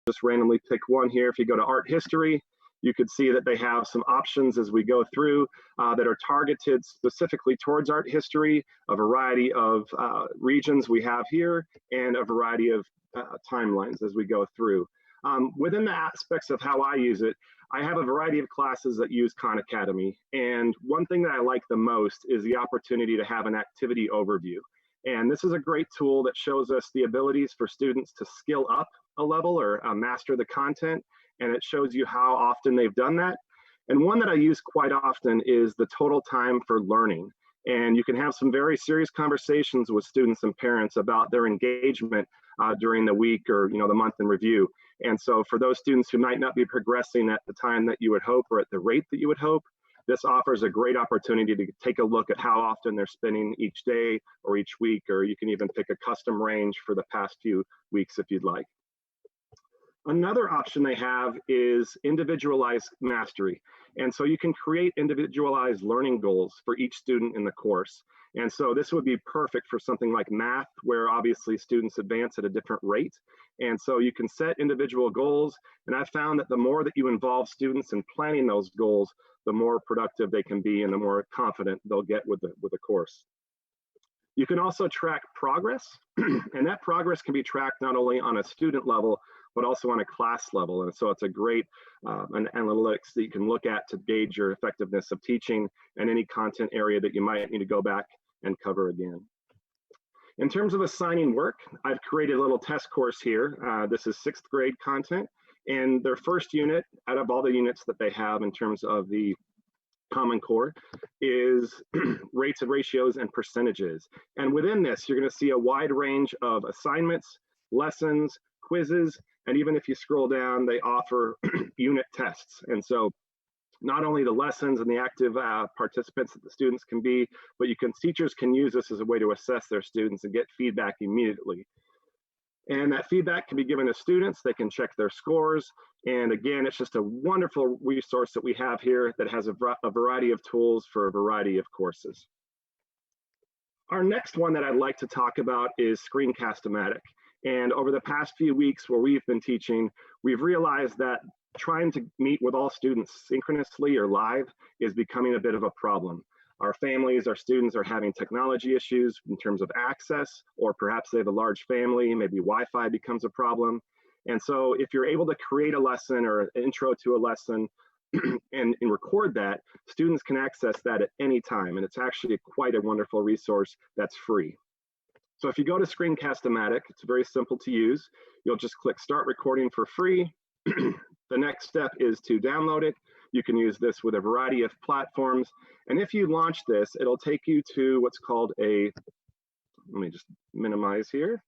just randomly pick one here. If you go to art history, you could see that they have some options as we go through that are targeted specifically towards art history, a variety of regions we have here, and a variety of timelines as we go through. Within the aspects of how I use it, I have a variety of classes that use Khan Academy. And one thing that I like the most is the opportunity to have an activity overview. And this is a great tool that shows us the abilities for students to skill up a level or master the content. And it shows you how often they've done that. And one that I use quite often is the total time for learning. And you can have some very serious conversations with students and parents about their engagement during the week or the month in review. And so for those students who might not be progressing at the time that you would hope or at the rate that you would hope, this offers a great opportunity to take a look at how often they're spending each day or each week, or you can even pick a custom range for the past few weeks if you'd like. Another option they have is Individualized Mastery. And so you can create individualized learning goals for each student in the course. And so this would be perfect for something like math, where obviously students advance at a different rate. And so you can set individual goals. And I've found that the more that you involve students in planning those goals, the more productive they can be and the more confident they'll get with the course. You can also track progress, and that progress can be tracked not only on a student level, but also on a class level. And so it's a great an analytics that you can look at to gauge your effectiveness of teaching and any content area that you might need to go back and cover again. In terms of assigning work, I've created a little test course here. This is 6th grade content, and their first unit out of all the units that they have in terms of the Common Core is rates and ratios and percentages. And within this, you're going to see a wide range of assignments, lessons, quizzes, and even if you scroll down, they offer unit tests. And so not only the lessons and the active participants that the students can be, but teachers can use this as a way to assess their students and get feedback immediately. And that feedback can be given to students. They can check their scores. And again, it's just a wonderful resource that we have here that has a variety of tools for a variety of courses. Our next one that I'd like to talk about is screencastomatic. And over the past few weeks where we've been teaching, we've realized that trying to meet with all students synchronously or live is becoming a bit of a problem. Our families, our students are having technology issues in terms of access, or perhaps they have a large family, maybe Wi-Fi becomes a problem. And so if you're able to create a lesson or an intro to a lesson and record that, students can access that at any time. And it's actually quite a wonderful resource that's free. So if you go to Screencast-O-Matic, it's very simple to use. You'll just click Start Recording for free. The next step is to download it. You can use this with a variety of platforms. And if you launch this, it'll take you to what's called let me just minimize here.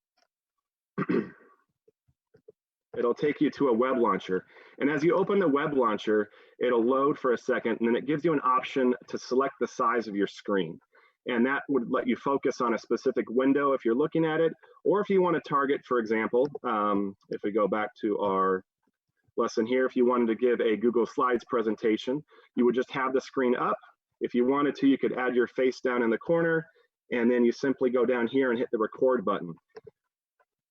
It'll take you to a web launcher. And as you open the web launcher, it'll load for a second, and then it gives you an option to select the size of your screen. And that would let you focus on a specific window if you're looking at it, or if you want to target, for example, if we go back to our lesson here, if you wanted to give a Google Slides presentation, you would just have the screen up. If you wanted to, you could add your face down in the corner, and then you simply go down here and hit the record button.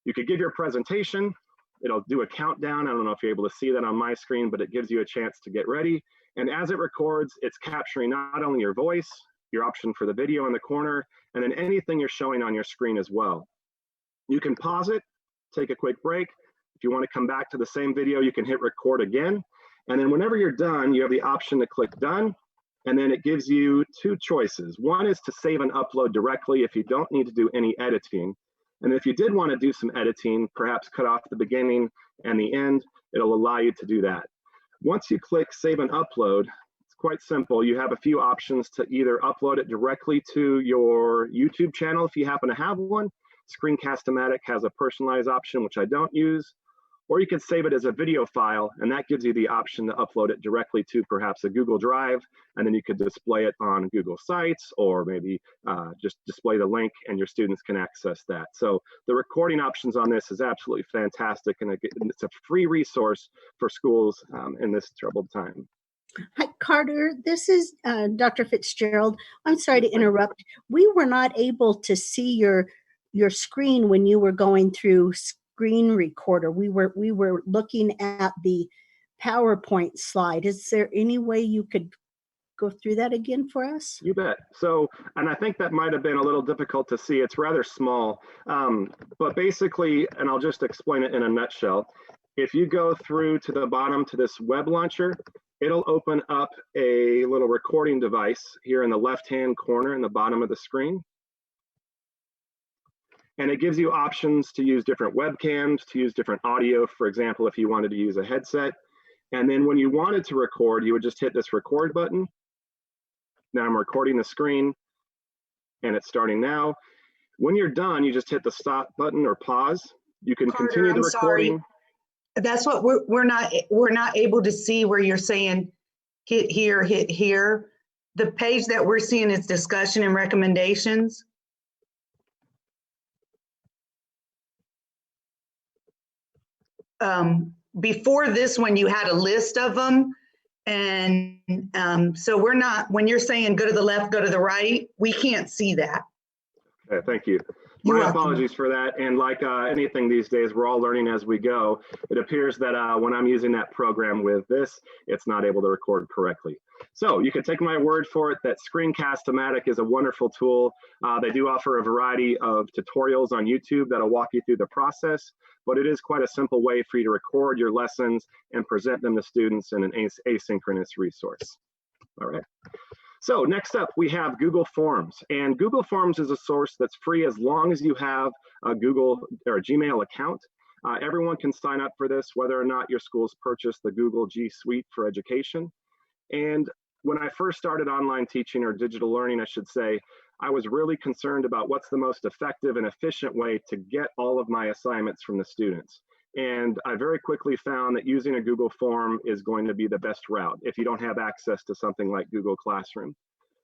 You could give your presentation. It'll do a countdown. I don't know if you're able to see that on my screen, but it gives you a chance to get ready. And as it records, it's capturing not only your voice, your option for the video in the corner, and then anything you're showing on your screen as well. You can pause it, take a quick break. If you want to come back to the same video, you can hit record again. And then whenever you're done, you have the option to click done. And then it gives you two choices. One is to save and upload directly if you don't need to do any editing. And if you did want to do some editing, perhaps cut off the beginning and the end, it'll allow you to do that. Once you click save and upload, it's quite simple. You have a few options to either upload it directly to your YouTube channel if you happen to have one. Screencast-O-Matic has a personalized option, which I don't use. Or you can save it as a video file, and that gives you the option to upload it directly to perhaps a Google Drive, and then you could display it on Google Sites, or maybe just display the link and your students can access that. So the recording options on this is absolutely fantastic, and it's a free resource for schools in this troubled time. Hi, Carter. This is Dr. Fitzgerald. I'm sorry to interrupt. We were not able to see your screen when you were going through screen recorder. We were looking at the PowerPoint slide. Is there any way you could go through that again for us? You bet. So, and I think that might have been a little difficult to see. It's rather small, but basically, and I'll just explain it in a nutshell. If you go through to the bottom to this web launcher, it'll open up a little recording device here in the left-hand corner in the bottom of the screen. And it gives you options to use different webcams, to use different audio, for example, if you wanted to use a headset. And then when you wanted to record, you would just hit this record button. Now I'm recording the screen and it's starting now. When you're done, you just hit the stop button or pause. You can continue the recording. Sorry. That's what we're not able to see where you're saying hit here, hit here. The page that we're seeing is discussion and recommendations. Before this one, you had a list of them. And so we're not, when you're saying go to the left, go to the right, we can't see that. Okay, thank you. You're My welcome. apologies for that. And like anything these days, we're all learning as we go. It appears that when I'm using that program with this, it's not able to record correctly. So you can take my word for it that screencastomatic is a wonderful tool. They do offer a variety of tutorials on YouTube that'll walk you through the process, but it is quite a simple way for you to record your lessons and present them to students in an asynchronous resource. All right. So next up, we have Google Forms. And Google Forms is a source that's free as long as you have a Google or a Gmail account. Everyone can sign up for this, whether or not your school's purchased the Google G Suite for Education. And when I first started online teaching or digital learning, I should say, I was really concerned about what's the most effective and efficient way to get all of my assignments from the students. And I very quickly found that using a Google form is going to be the best route if you don't have access to something like Google Classroom.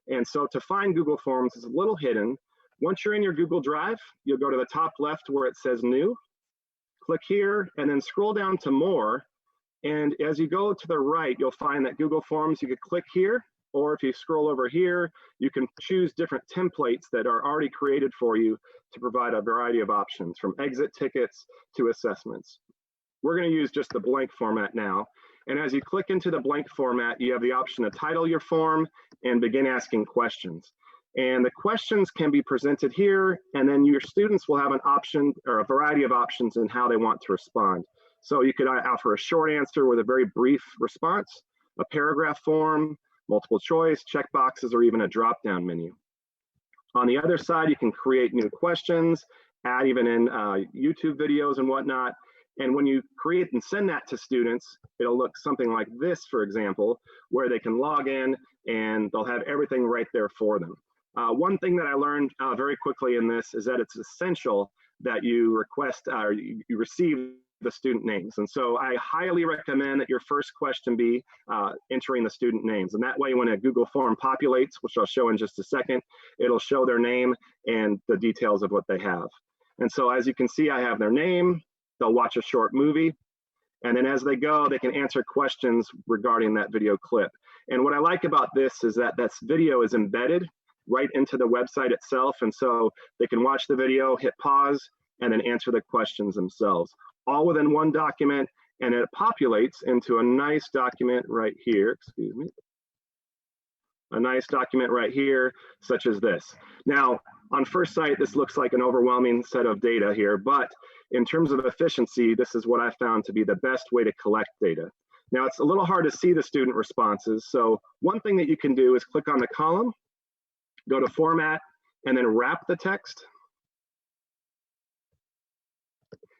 And so to find Google Forms is a little hidden. Once you're in your Google Drive, you'll go to the top left where it says New, click here, and then scroll down to More. And as you go to the right, you'll find that Google Forms, you could click here, or if you scroll over here, you can choose different templates that are already created for you to provide a variety of options, from exit tickets to assessments. We're going to use just the blank format now. And as you click into the blank format, you have the option to title your form and begin asking questions. And the questions can be presented here, and then your students will have an option or a variety of options in how they want to respond. So you could offer a short answer with a very brief response, a paragraph form, multiple choice, checkboxes, or even a drop-down menu. On the other side, you can create new questions, add even in YouTube videos and whatnot. And when you create and send that to students, it'll look something like this, for example, where they can log in and they'll have everything right there for them. One thing that I learned very quickly in this is that it's essential that you request or you receive the student names. And so I highly recommend that your first question be entering the student names. And that way, when a Google form populates, which I'll show in just a second, it'll show their name and the details of what they have. And so as you can see, I have their name, they'll watch a short movie, and then as they go, they can answer questions regarding that video clip. And what I like about this is that this video is embedded right into the website itself. And so they can watch the video, hit pause, and then answer the questions themselves, all within one document, and it populates into a nice document right here, excuse me. A nice document right here, such as this. Now, on first sight, this looks like an overwhelming set of data here, but in terms of efficiency, this is what I found to be the best way to collect data. Now, it's a little hard to see the student responses, so one thing that you can do is click on the column, go to Format, and then wrap the text.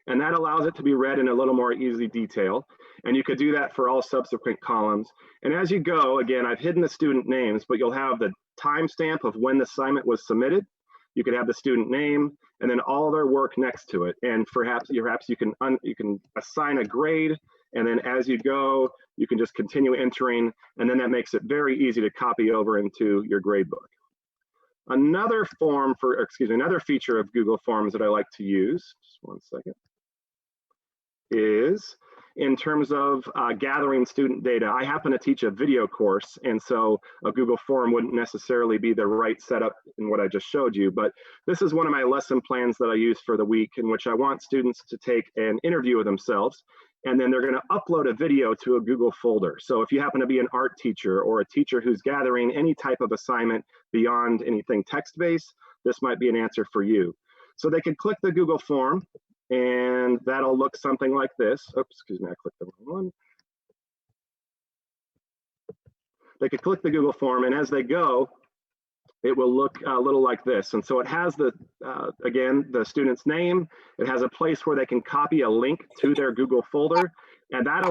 And that allows it to be read in a little more easy detail. And you could do that for all subsequent columns. And as you go, again, I've hidden the student names, but you'll have the timestamp of when the assignment was submitted. You could have the student name and then all their work next to it. And perhaps you can assign a grade. And then as you go, you can just continue entering. And then that makes it very easy to copy over into your grade book. Another feature of Google Forms that I like to use, just one second, is in terms of gathering student data. I happen to teach a video course, and so a Google form wouldn't necessarily be the right setup in what I just showed you, but this is one of my lesson plans that I use for the week, in which I want students to take an interview with themselves, and then they're going to upload a video to a Google folder. So if you happen to be an art teacher or a teacher who's gathering any type of assignment beyond anything text-based, this might be an answer for you. So they can click the Google form, and that'll look something like this. Oops, excuse me, I clicked the wrong one. They could click the Google form, and as they go, it will look a little like this. And so it has the, again, the student's name. It has a place where they can copy a link to their Google folder, and that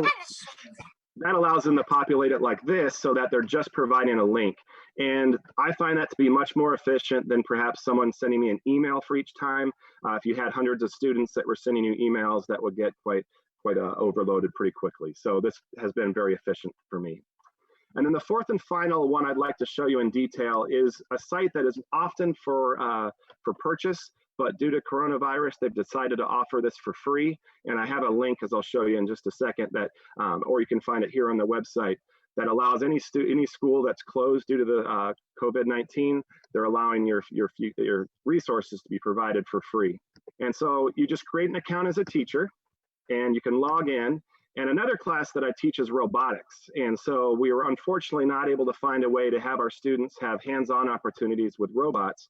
allows them to populate it like this, so that they're just providing a link. And I find that to be much more efficient than perhaps someone sending me an email for each time. If you had hundreds of students that were sending you emails, that would get quite overloaded pretty quickly. So this has been very efficient for me. And then the fourth and final one I'd like to show you in detail is a site that is often for purchase, but due to coronavirus, they've decided to offer this for free. And I have a link, as I'll show you in just a second, that, or you can find it here on the website, that allows any school that's closed due to the COVID-19, they're allowing your resources to be provided for free. And so you just create an account as a teacher, and you can log in. And another class that I teach is robotics. And so we were unfortunately not able to find a way to have our students have hands-on opportunities with robots.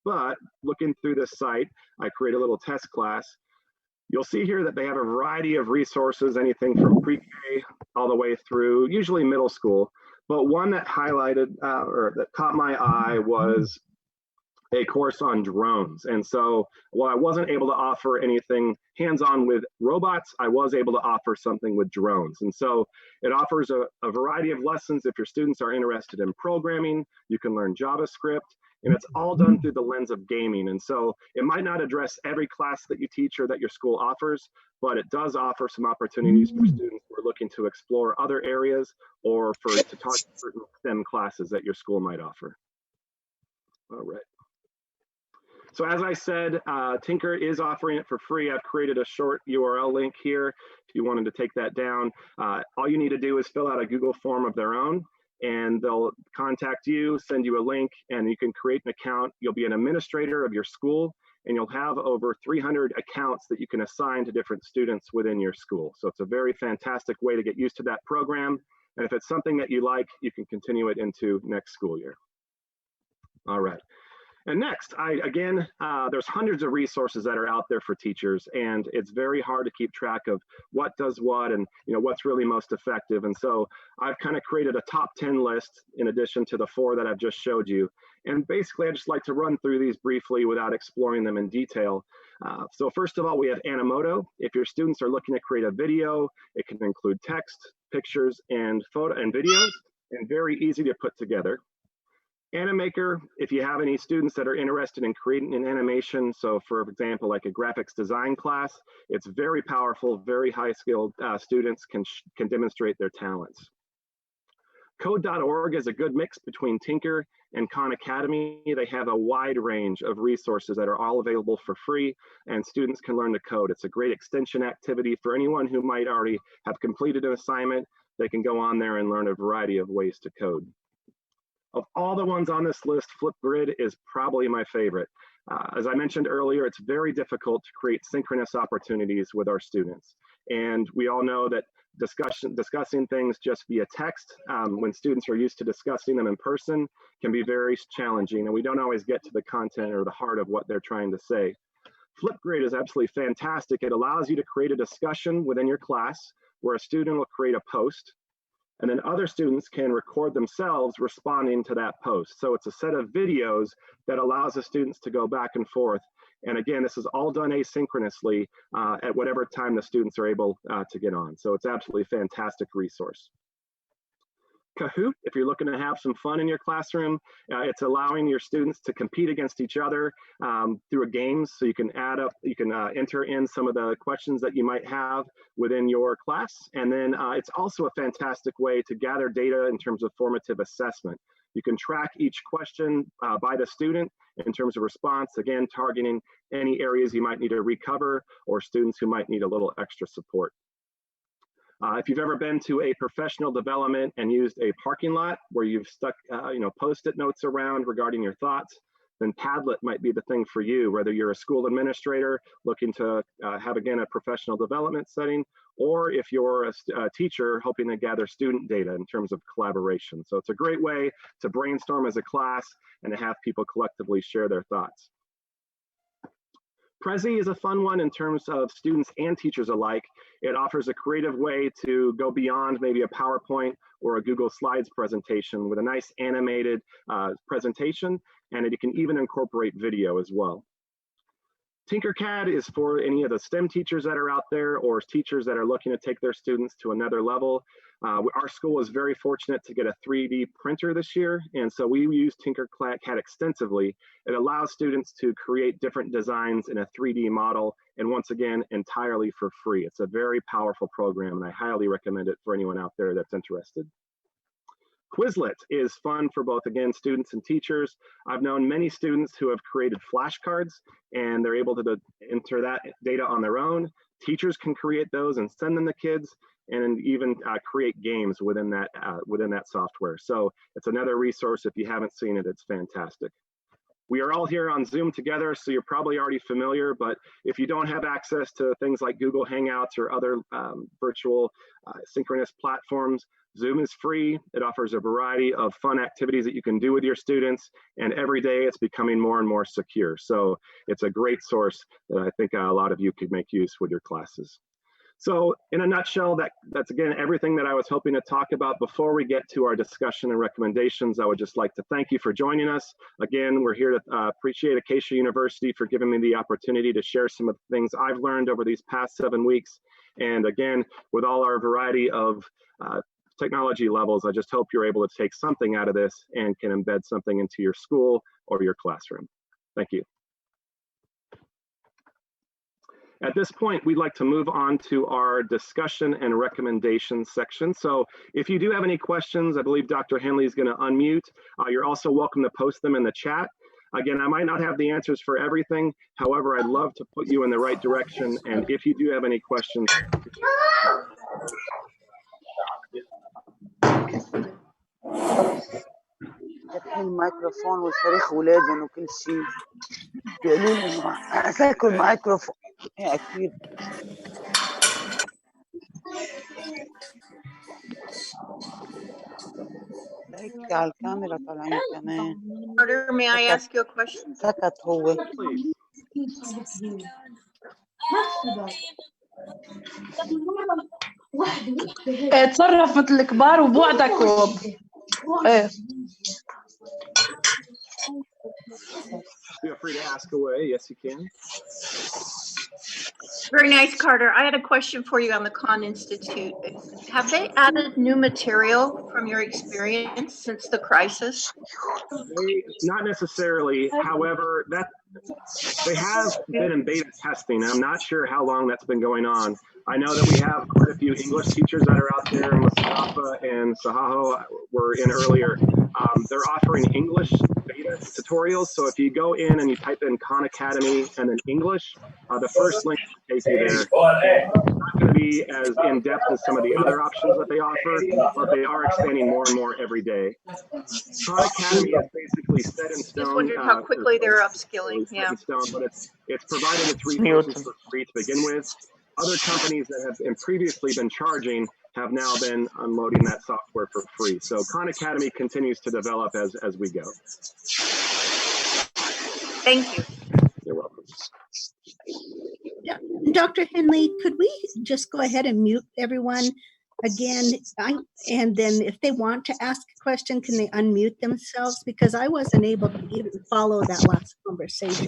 But looking through this site, I create a little test class. You'll see here that they have a variety of resources, anything from pre-K all the way through, usually middle school. But one that highlighted, or that caught my eye, was a course on drones. And so while I wasn't able to offer anything hands-on with robots, I was able to offer something with drones. And so it offers a variety of lessons. If your students are interested in programming, you can learn JavaScript, and it's all done through the lens of gaming. And so it might not address every class that you teach or that your school offers, but it does offer some opportunities for students who are looking to explore other areas, or to target certain STEM classes that your school might offer. All right. So as I said, Tinker is offering it for free. I've created a short URL link here if you wanted to take that down. All you need to do is fill out a Google form of their own, and they'll contact you, send you a link, and you can create an account. You'll be an administrator of your school, and you'll have over 300 accounts that you can assign to different students within your school. So it's a very fantastic way to get used to that program. And if it's something that you like, you can continue it into next school year. All right. And next, there's hundreds of resources that are out there for teachers, and it's very hard to keep track of what does what and what's really most effective. And so I've kind of created a top 10 list in addition to the 4 that I've just showed you. And basically, I just like to run through these briefly without exploring them in detail. So first of all, we have Animoto. If your students are looking to create a video, it can include text, pictures, and photo and videos, and very easy to put together. Animaker, if you have any students that are interested in creating an animation, so for example, like a graphics design class, it's very powerful, very high-skilled students can demonstrate their talents. Code.org is a good mix between Tinker and Khan Academy. They have a wide range of resources that are all available for free, and students can learn to code. It's a great extension activity for anyone who might already have completed an assignment. They can go on there and learn a variety of ways to code. Of all the ones on this list, Flipgrid is probably my favorite. As I mentioned earlier, it's very difficult to create synchronous opportunities with our students. And we all know that discussing things just via text, when students are used to discussing them in person, can be very challenging, and we don't always get to the content or the heart of what they're trying to say. Flipgrid is absolutely fantastic. It allows you to create a discussion within your class where a student will create a post, and then other students can record themselves responding to that post. So it's a set of videos that allows the students to go back and forth. And again, this is all done asynchronously at whatever time the students are able to get on. So it's absolutely a fantastic resource. Kahoot, if you're looking to have some fun in your classroom, it's allowing your students to compete against each other through a game. So you can enter in some of the questions that you might have within your class. And then it's also a fantastic way to gather data in terms of formative assessment. You can track each question by the student in terms of response, again, targeting any areas you might need to recover or students who might need a little extra support. If you've ever been to a professional development and used a parking lot where you've stuck Post-it notes around regarding your thoughts, then Padlet might be the thing for you, whether you're a school administrator looking to have, again, a professional development setting, or if you're a teacher hoping to gather student data in terms of collaboration. So it's a great way to brainstorm as a class and to have people collectively share their thoughts. Prezi is a fun one in terms of students and teachers alike. It offers a creative way to go beyond maybe a PowerPoint or a Google Slides presentation with a nice animated presentation, and it can even incorporate video as well. Tinkercad is for any of the STEM teachers that are out there or teachers that are looking to take their students to another level. Our school is very fortunate to get a 3D printer this year, and so we use Tinkercad extensively. It allows students to create different designs in a 3D model, and once again, entirely for free. It's a very powerful program, and I highly recommend it for anyone out there that's interested. Quizlet is fun for both, again, students and teachers. I've known many students who have created flashcards, and they're able to enter that data on their own. Teachers can create those and send them to kids, and even create games within that software. So it's another resource. If you haven't seen it, it's fantastic. We are all here on Zoom together, so you're probably already familiar, but if you don't have access to things like Google Hangouts or other virtual synchronous platforms, Zoom is free. It offers a variety of fun activities that you can do with your students, and every day it's becoming more and more secure. So it's a great source that I think a lot of you could make use with your classes. So in a nutshell, that's again everything that I was hoping to talk about. Before we get to our discussion and recommendations, I would just like to thank you for joining us. Again, we're here to appreciate Acacia University for giving me the opportunity to share some of the things I've learned over these past 7 weeks. And again, with all our variety of technology levels, I just hope you're able to take something out of this and can embed something into your school or your classroom. Thank you. At this point, we'd like to move on to our discussion and recommendations section. So if you do have any questions, I believe Dr. Henley is going to unmute. You're also welcome to post them in the chat. Again, I might not have the answers for everything. However, I'd love to put you in the right direction. And if you do have any questions, الميكروفون وصريخ ولادهم وكل شيء بيقولوا لي اسكر الميكروفون اكيد هيك على الكاميرا طالعين كمان. Carter, may I ask you a question? سكت هو. اتصرف مثل الكبار وبوعدك ايه. Feel free to ask away. Yes, you can. Very nice, Carter. I had a question for you on the Khan Institute. Have they added new material from your experience since the crisis? Not necessarily. However, they have been in beta testing. I'm not sure how long that's been going on. I know that we have quite a few English teachers that are out there. Mustafa and Sahaho were in earlier. They're offering English beta tutorials. So if you go in and you type in Khan Academy and then English, the first link will take you there. It's not going to be as in-depth as some of the other options that they offer, but they are expanding more and more every day. Khan Academy is basically set in stone. Just wondered how quickly they're upskilling. Yeah. But it's provided its resources for free to begin with. Other companies that have previously been charging have now been unloading that software for free. So Khan Academy continues to develop as we go. Thank you. You're welcome. Dr. Henley, could we just go ahead and mute everyone again? And then if they want to ask a question, can they unmute themselves? Because I wasn't able to even follow that last conversation.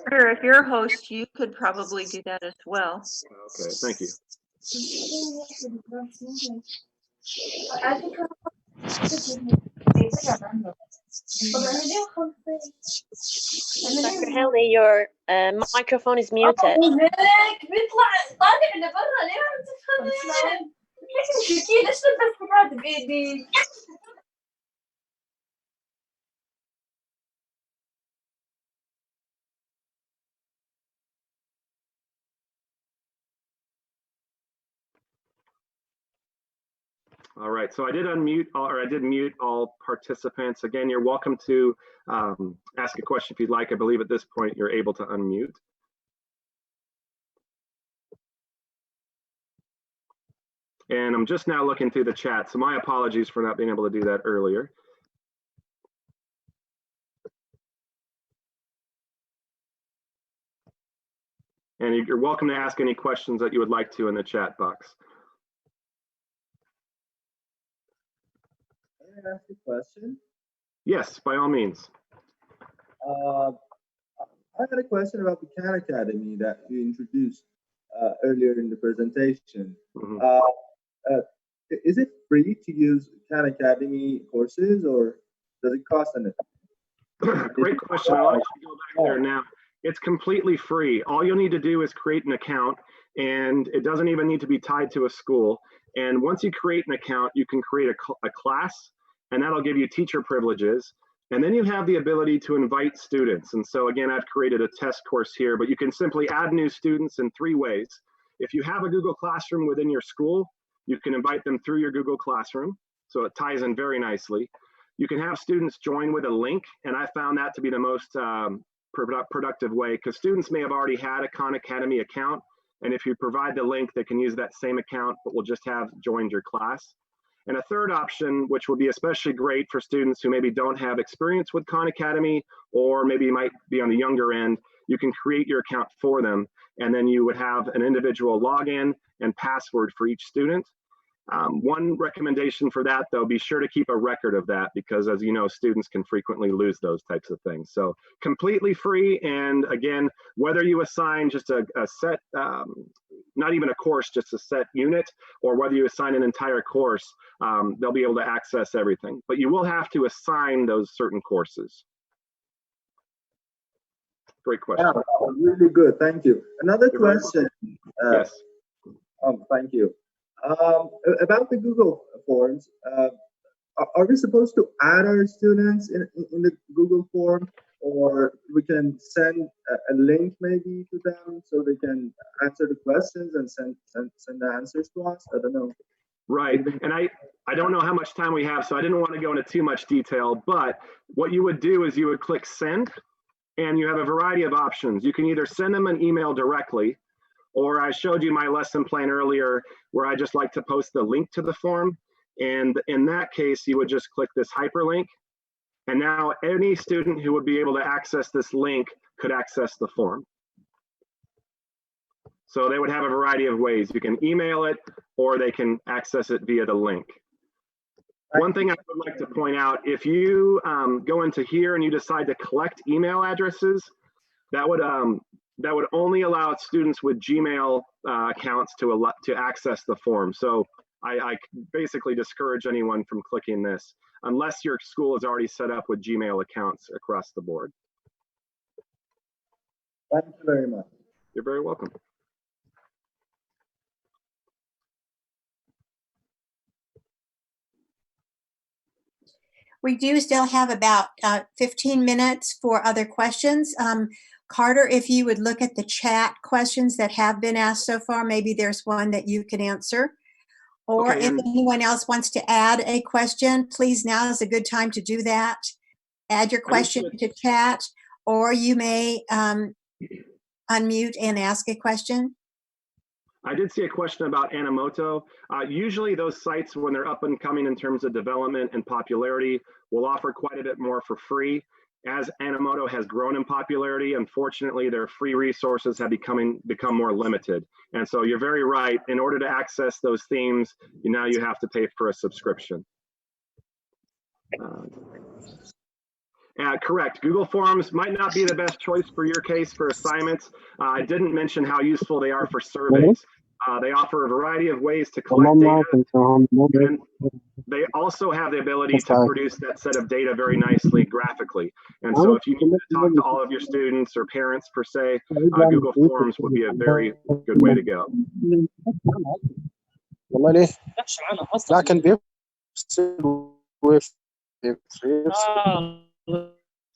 Carter, if you're a host, you could probably do that as well. Okay, thank you. Dr. Haley, your microphone is muted. All right, so I did unmute, or I did mute all participants. Again, you're welcome to ask a question if you'd like. I believe at this point you're able to unmute. And I'm just now looking through the chat, so my apologies for not being able to do that earlier. And you're welcome to ask any questions that you would like to in the chat box. Can I ask a question? Yes, by all means. I had a question about the Khan Academy that you introduced earlier in the presentation. Is it free to use Khan Academy courses, or does it cost anything? Great question. I'll actually go back there now. It's completely free. All you'll need to do is create an account, and it doesn't even need to be tied to a school. And once you create an account, you can create a class, and that'll give you teacher privileges. And then you have the ability to invite students. And so again, I've created a test course here, but you can simply add new students in 3 ways. If you have a Google Classroom within your school, you can invite them through your Google Classroom. So it ties in very nicely. You can have students join with a link, and I found that to be the most productive way, because students may have already had a Khan Academy account. And if you provide the link, they can use that same account, but will just have joined your class. And a third option, which will be especially great for students who maybe don't have experience with Khan Academy, or maybe might be on the younger end, you can create your account for them. And then you would have an individual login and password for each student. One recommendation for that, though, be sure to keep a record of that, because as you know, students can frequently lose those types of things. So completely free. And again, whether you assign just a set, not even a course, just a set unit, or whether you assign an entire course, they'll be able to access everything. But you will have to assign those certain courses. Great question. Yeah, really good. Thank you. Another question. Yes. Thank you. About the Google Forms, are we supposed to add our students in the Google form, or we can send a link maybe to them so they can answer the questions and send the answers to us? I don't know. Right, and I don't know how much time we have, so I didn't want to go into too much detail, but what you would do is you would click send, and you have a variety of options. You can either send them an email directly, or I showed you my lesson plan earlier where I just like to post the link to the form. And in that case, you would just click this hyperlink. And now any student who would be able to access this link could access the form. So they would have a variety of ways. You can email it, or they can access it via the link. One thing I would like to point out, if you go into here and you decide to collect email addresses, that would only allow students with Gmail accounts to access the form. So I basically discourage anyone from clicking this unless your school is already set up with Gmail accounts across the board. Thank you very much. You're very welcome. We do still have about 15 minutes for other questions. Carter, if you would look at the chat questions that have been asked so far, maybe there's one that you can answer. Or Okay, if anyone else wants to add a question, please, now is a good time to do that. Add your question to chat, or you may unmute and ask a question. I did see a question about Animoto. Usually those sites, when they're up and coming in terms of development and popularity, will offer quite a bit more for free. As Animoto has grown in popularity, unfortunately, their free resources have become more limited. And so you're very right. In order to access those themes, now you have to pay for a subscription. Correct. Google Forms might not be the best choice for your case for assignments. I didn't mention how useful they are for surveys. They offer a variety of ways to collect data. And they also have the ability to produce that set of data very nicely graphically. And so if you need to talk to all of your students or parents per se, Google Forms would be a very good way to go.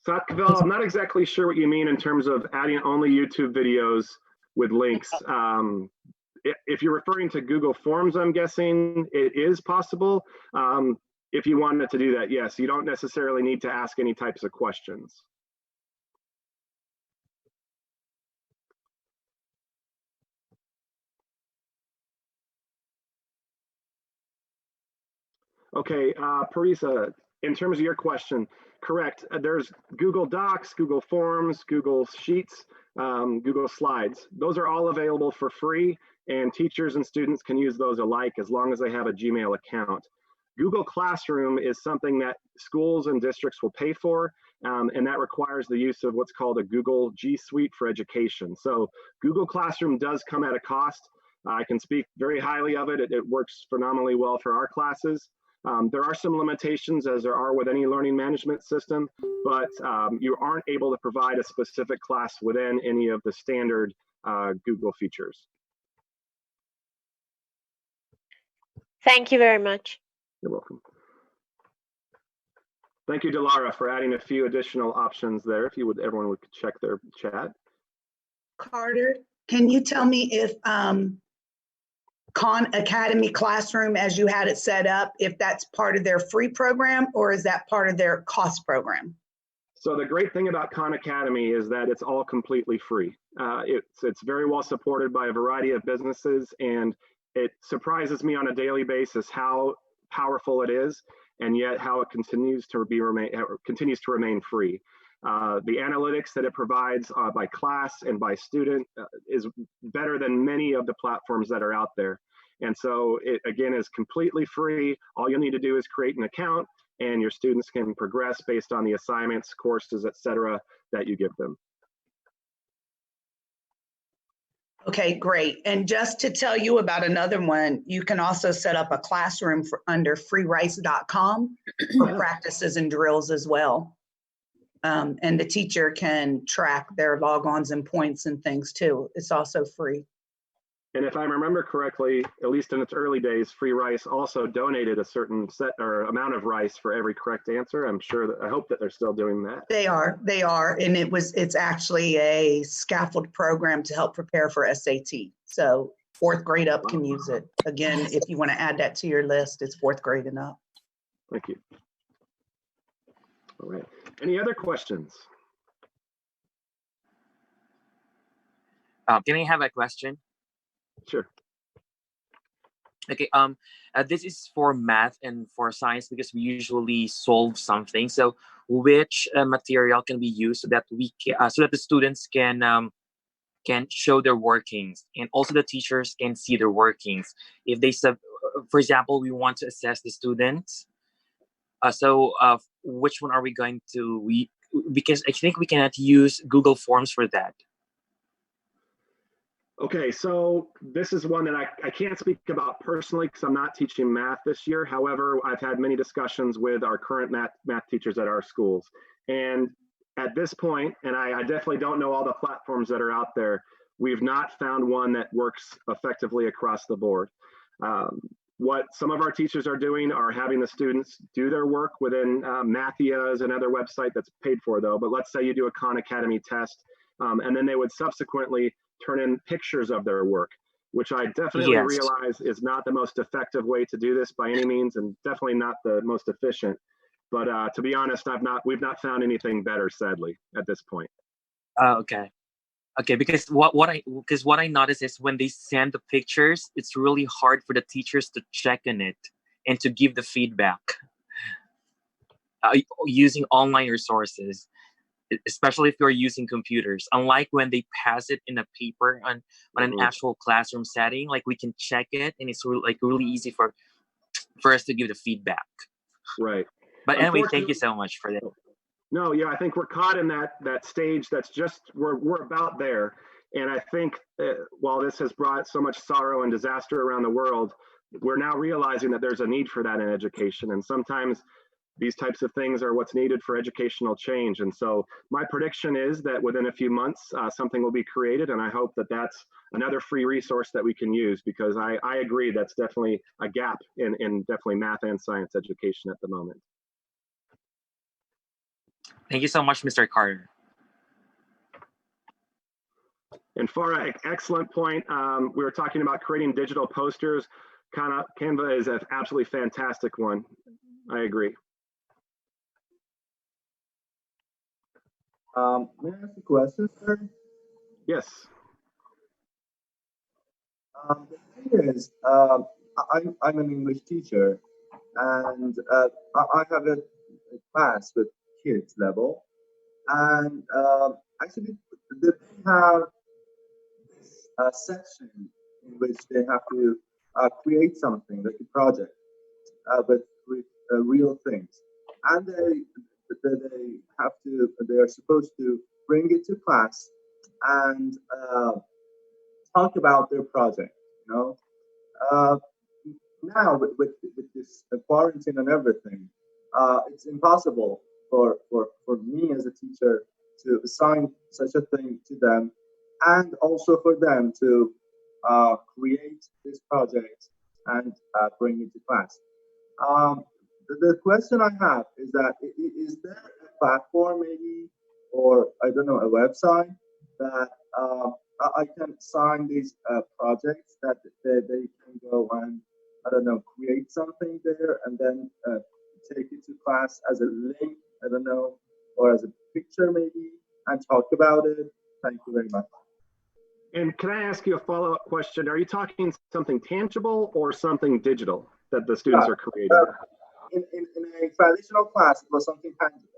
Satkville, I'm not exactly sure what you mean in terms of adding only YouTube videos with links. If you're referring to Google Forms, I'm guessing it is possible. If you wanted to do that, yes, you don't necessarily need to ask any types of questions. Okay, Parisa, in terms of your question, correct. There's Google Docs, Google Forms, Google Sheets, Google Slides. Those are all available for free, and teachers and students can use those alike as long as they have a Gmail account. Google Classroom is something that schools and districts will pay for, and that requires the use of what's called a Google G Suite for Education. So Google Classroom does come at a cost. I can speak very highly of it. It works phenomenally well for our classes. There are some limitations, as there are with any learning management system, but you aren't able to provide a specific class within any of the standard Google features. Thank you very much. You're welcome. Thank you, Delara, for adding a few additional options there. If you would, everyone would check their chat. Carter, can you tell me if Khan Academy Classroom, as you had it set up, if that's part of their free program or is that part of their cost program? So the great thing about Khan Academy is that it's all completely free. It's very well supported by a variety of businesses, and it surprises me on a daily basis how powerful it is, and yet how it continues to remain free. The analytics that it provides by class and by student is better than many of the platforms that are out there. And so it, again, is completely free. All you'll need to do is create an account, and your students can progress based on the assignments, courses, etc., that you give them. Okay, great. And just to tell you about another one, you can also set up a classroom under freerice.com for practices and drills as well. And the teacher can track their logons and points and things too. It's also free. And if I remember correctly, at least in its early days, Free Rice also donated a certain set or amount of rice for every correct answer. I hope that they're still doing that. They are, and it's actually a scaffold program to help prepare for SAT. So 4th grade up can use it. Again, if you want to add that to your list, it's 4th grade and up. Thank you. All right. Any other questions? Can I have a question? Sure. Okay. This is for math and for science because we usually solve something. So, which material can be used so that the students can show their workings, and also the teachers can see their workings. If they for example, we want to assess the students. Which one are we going to because I think we cannot use Google Forms for that. Okay, so this is one that I can't speak about personally because I'm not teaching math this year. However, I've had many discussions with our current math teachers at our schools. And at this point, and I definitely don't know all the platforms that are out there, we've not found one that works effectively across the board. What some of our teachers are doing are having the students do their work within Mathia is another website that's paid for though. But let's say you do a Khan Academy test, and then they would subsequently turn in pictures of their work, which I definitely realize is not the most effective way to do this by any means, and definitely not the most efficient. But to be honest, we've not found anything better, sadly, at this point. Okay. Okay, because what I noticed is when they send the pictures, it's really hard for the teachers to check on it and to give the feedback using online resources, especially if you're using computers. Unlike when they pass it in a paper on an actual classroom setting, like we can check it and it's really easy for us to give the feedback. Right. But anyway, thank you so much for that. No, yeah, I think we're caught in that stage that's just, we're about there. And I think while this has brought so much sorrow and disaster around the world, we're now realizing that there's a need for that in education. And sometimes these types of things are what's needed for educational change. And so my prediction is that within a few months, something will be created. And I hope that that's another free resource that we can use, because I agree that's definitely a gap in definitely math and science education at the moment. Thank you so much, Mr. Carter. And Farah, excellent point. We were talking about creating digital posters. Canva is an absolutely fantastic one. I agree. May I ask a question, sir? Yes. The thing is, I'm an English teacher, and I have a class with kids level, and actually they have a section in which they have to create something like a project, but with real things, and they are supposed to bring it to class and talk about their project. Now with this quarantine and everything, it's impossible for me as a teacher to assign such a thing to them, and also for them to create this project and bring it to class. The question I have is that is there a platform maybe, or I don't know, a website that I can assign these projects that they can go and, I don't know, create something there and then take it to class as a link, I don't know, or as a picture maybe, and talk about it? Thank you very much. And can I ask you a follow-up question? Are you talking something tangible or something digital that the students are creating? In a traditional class, it was something tangible.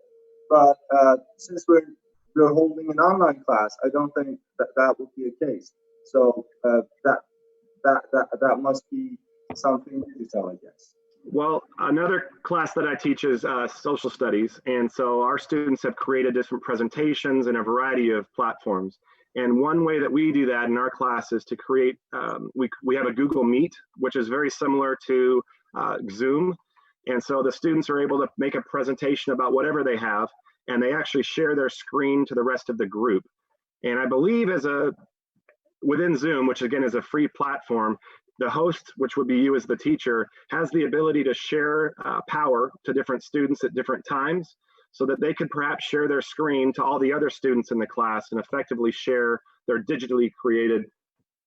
But since we're holding an online class, I don't think that would be the case. So that must be something digital, I guess. Well, another class that I teach is social studies. And so our students have created different presentations in a variety of platforms. And one way that we do that in our class is to create, we have a Google Meet, which is very similar to Zoom. And so the students are able to make a presentation about whatever they have, and they actually share their screen to the rest of the group. And I believe within Zoom, which again is a free platform, the host, which would be you as the teacher, has the ability to share power to different students at different times, so that they could perhaps share their screen to all the other students in the class and effectively share their digitally created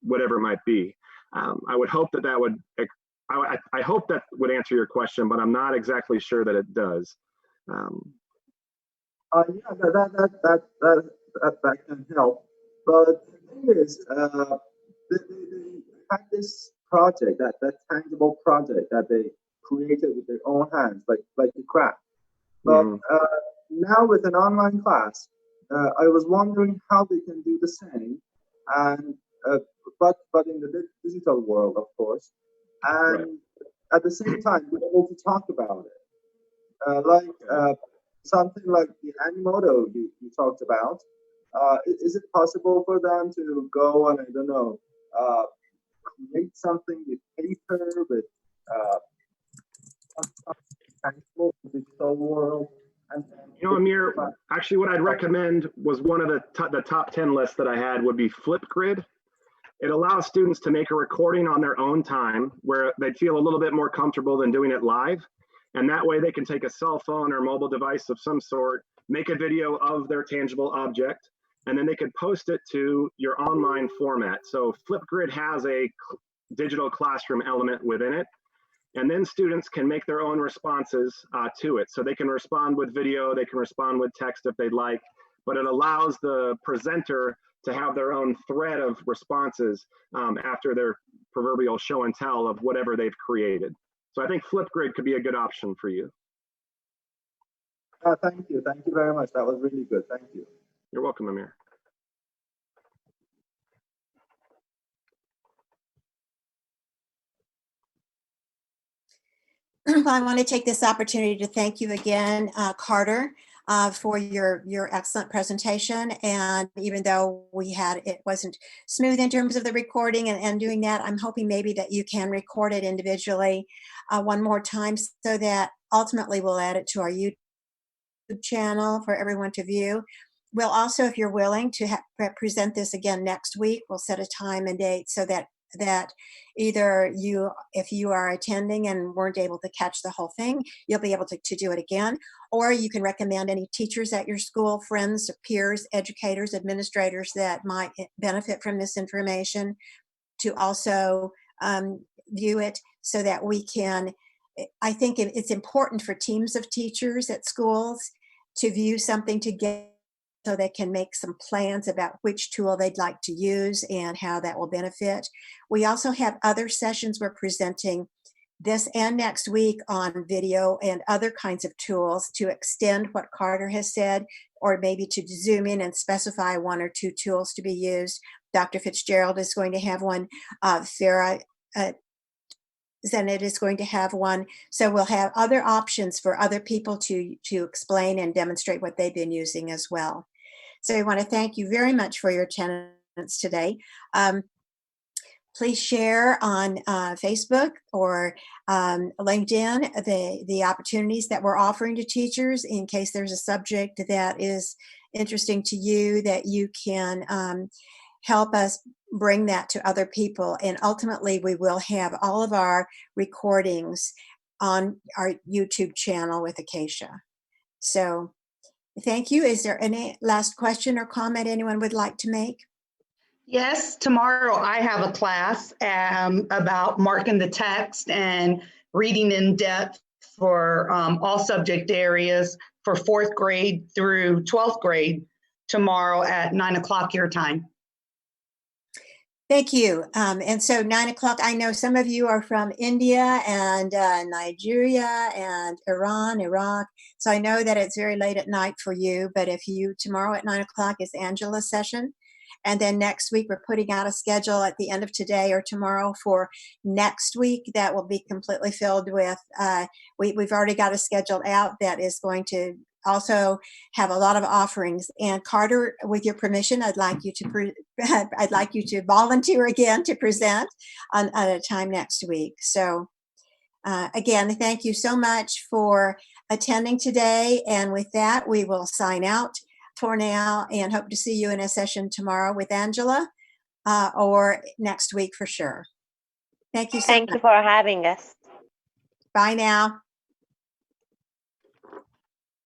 whatever it might be. I would hope that would, I hope that would answer your question, but I'm not exactly sure that it does. Yeah, that can help. But the thing is, they had this project, that tangible project that they created with their own hands, like a craft. But now with an online class, I was wondering how they can do the same, and but in the digital world, of course, and at the same time be able to talk about it, something like the Animoto you talked about. Is it possible for them to go and, I don't know, create something with paper, with tangible digital world? And Amir, actually what I'd recommend was one of the top 10 lists that I had would be Flipgrid. It allows students to make a recording on their own time where they feel a little bit more comfortable than doing it live. And that way they can take a cell phone or mobile device of some sort, make a video of their tangible object, and then they could post it to your online format. So Flipgrid has a digital classroom element within it. And then students can make their own responses to it. So they can respond with video, they can respond with text if they'd like, but it allows the presenter to have their own thread of responses after their proverbial show and tell of whatever they've created. So I think Flipgrid could be a good option for you. Thank you. Thank you very much. That was really good. Thank you. You're welcome, Amir. Well, I want to take this opportunity to thank you again, Carter. for your excellent presentation. And even though it wasn't smooth in terms of the recording and doing that, I'm hoping maybe that you can record it individually one more time so that ultimately we'll add it to our YouTube channel for everyone to view. We'll also, if you're willing to present this again next week, we'll set a time and date so that either if you are attending and weren't able to catch the whole thing, you'll be able to do it again, or you can recommend any teachers at your school, friends, peers, educators, administrators that might benefit from this information to also view it so that we can. I think it's important for teams of teachers at schools to view something together so they can make some plans about which tool they'd like to use and how that will benefit. We also have other sessions we're presenting this and next week on video and other kinds of tools to extend what Carter has said, or maybe to zoom in and specify one or two tools to be used. Dr. Fitzgerald is going to have one. Farah Zenit is going to have one. So we'll have other options for other people to explain and demonstrate what they've been using as well. So I want to thank you very much for your attendance today. Please share on Facebook or LinkedIn the opportunities that we're offering to teachers in case there's a subject that is interesting to you, that you can help us bring that to other people. And ultimately, we will have all of our recordings on our YouTube channel with Acacia. So thank you. Is there any last question or comment anyone would like to make? Yes, tomorrow I have a class about marking the text and reading in depth for all subject areas for 4th grade through 12th grade tomorrow at 9 o'clock your time. Thank you. And so 9 o'clock, I know some of you are from India and Nigeria and Iran, Iraq. So I know that it's very late at night for you, but tomorrow at 9 o'clock is Angela's session. And then next week, we're putting out a schedule at the end of today or tomorrow for next week that will be completely filled with, we've already got a schedule out that is going to also have a lot of offerings. And Carter, with your permission, I'd like you to volunteer again to present on a time next week. So again, thank you so much for attending today. And with that, we will sign out for now and hope to see you in a session tomorrow with Angela or next week for sure. Thank you so much. Thank you for having us. Bye now.